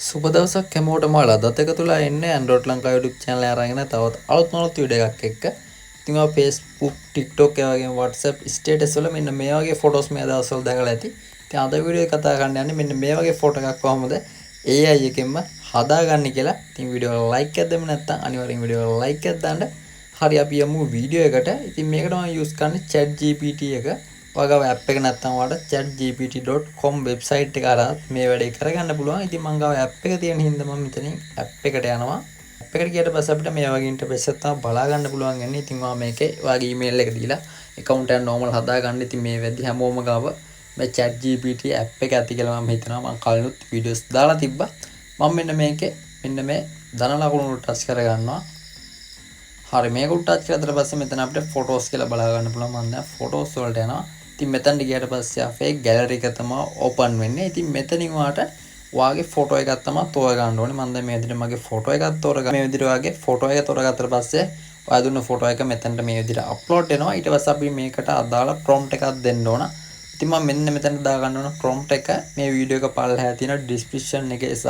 සුබ දවසක් හැමෝටම අදත් එක තුලා එන්නේ Android ලංකා YouTube channel එක අරගෙන තවත් අලුත් වීඩියෝ එකක් එක්ක. ඉතින් ඔය Facebook, TikTok ඒ වගේම WhatsApp status වල මෙන්න මේ වගේ photos මේ දවස්වල දැකලා ඇති. ඉතින් අද වීඩියෝ එක කතා කරන්න යන්නේ මෙන්න මේ වගේ photo එකක් කොහොමද AI එකෙන්ම හදාගන්නේ කියලා. ඉතින් වීඩියෝ එක like එකක් දෙන්න නැත්නම් අනිවාර්යෙන් වීඩියෝ එක like එකක් දාන්න. හරි අපි යමු වීඩියෝ එකට. ඉතින් මේකට මම use කරන්නේ ChatGPT එක. ඔයගාව app එක නැත්නම් ඔයාලට chatgpt.com website එක අරන් මේ වැඩේ කරගන්න පුළුවන්. ඉතින් මම ගාව app එක තියෙන හින්දා මම මෙතනින් app එකට යනවා. app එකට ගියට පස්සේ අපිට මේ වගේ interface එකක් තමයි බලා ගන්න පුළුවන් යන්නේ. ඉතින් මම මේකේ ඔයාගේ email එක දීලා account එක normal හදාගන්න. ඉතින් මේ වෙද්දි හැමෝම ගාව මේ chatgpt app එක ඇති කියලා මම හිතනවා. මම කලිනුත් videos දාලා තිබ්බා. මම මෙන්න මේකේ මෙන්න මේ ධන ලකුණු වලට touch කරගන්නවා. හරි මේක උඩ touch කරලා පස්සේ මෙතන අපිට photos කියලා බලා ගන්න පුළුවන්. මම දැන් photos වලට යනවා. ඉතින් මෙතනට ගියට පස්සේ අපේ gallery එක තමයි open වෙන්නේ. ඉතින් මෙතනින් ඔයාගේ photo එකක් තමයි තෝරගන්න ඕනේ. මම දැන් මේ විදිහට මගේ photo එකක් තෝරගන්න. මේ විදිහට ඔයාගේ photo එක තෝරගත්තට පස්සේ ඔයා දුන්න photo එක මෙතනට මේ විදිහට upload වෙනවා. ඊට පස්සේ අපි මේකට අදාළ prompt එකක් දෙන්න ඕන. ඉතින් මම මෙන්න මෙතනට දා ගන්න ඕන prompt එක මේ වීඩියෝ එක පල්ලෙහා තියෙන description එකේ සහ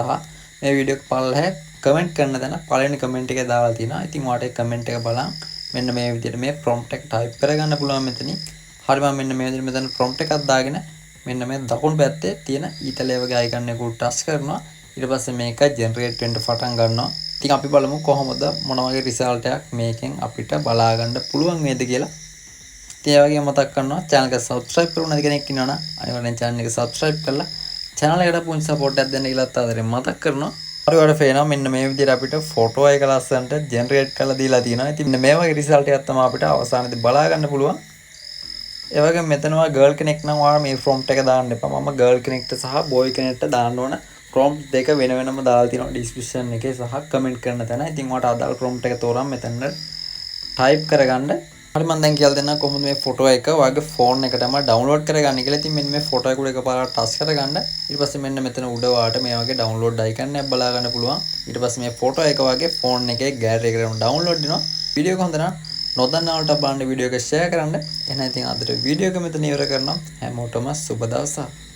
මේ වීඩියෝ එක පල්ලෙහා comment කරන තැන පළවෙනි comment එකේ දාලා තියෙනවා. ඉතින් ඔයාට ඒ comment එක බලන් මෙන්න මේ විදිහට මේ prompt එක type කරගන්න පුළුවන් මෙතනින්. හරි මම මෙන්න මේ විදිහට මෙතන prompt එකක් දාගෙන මෙන්න මේ දකුණු පැත්තේ තියෙන ඊතලයේ වගේ icon එක උඩ touch කරනවා. ඊට පස්සේ මේක generate වෙන්න පටන් ගන්නවා. ඉතින් අපි බලමු කොහොමද මොන වගේ result එකක් මේකෙන් අපිට බලා ගන්න පුළුවන් වේද කියලා. ඉතින් ඒ වගේම මතක් කරනවා channel එක subscribe කරලා නැති කෙනෙක් ඉන්නවනම් අනිවාර්යෙන් channel එක subscribe කරලා channel එකට පුංචි support එකක් දෙන්න කියලා ආදරෙන් මතක් කරනවා. හරි ඔයාලට පේනවා මෙන්න මේ විදිහට අපිට photo එක ලස්සනට generate කරලා දීලා තියෙනවා. ඉතින් මේ වගේ result එකක් තමයි අපිට අවසානයේදී බලා ගන්න පුළුවන්. ඒ වගේම මෙතන ඔයා ගර්ල් කෙනෙක් නම් ඔයා මේ prompt එක දාන්න එපා. මම ගර්ල් කෙනෙක්ට සහ බොයි කෙනෙක්ට දාන්න ඕන prompt දෙක වෙන වෙනම දාලා තියෙනවා description එකේ සහ comment කරන තැන. ඉතින් ඔයාට අදාළ prompt එක තෝරන් මෙතන type කරගන්න. හරි මම දැන් කියලා දෙන්නම් කොහොමද මේ photo එක ඔයාගේ phone එකටම download කරගන්න කියලා. ඉතින් මෙන්න මේ photo එක උඩ එකපාරට touch කරගන්න. ඊට පස්සේ මෙන්න මෙතන උඩ ඔයාට මේ වගේ download icon එකක් බලා ගන්න පුළුවන්. ඊට පස්සේ මේ photo එක ඔයාගේ phone එකේ gallery එකට download වෙනවා. වීඩියෝ එක හොඳ නම් නොදන්නවලට බලන්න වීඩියෝ එක share කරන්න. එහෙනම් ඉතින් අදට වීඩියෝ එක මෙතන ඉවර කරනවා. හැමෝටම සුබ දවසක්.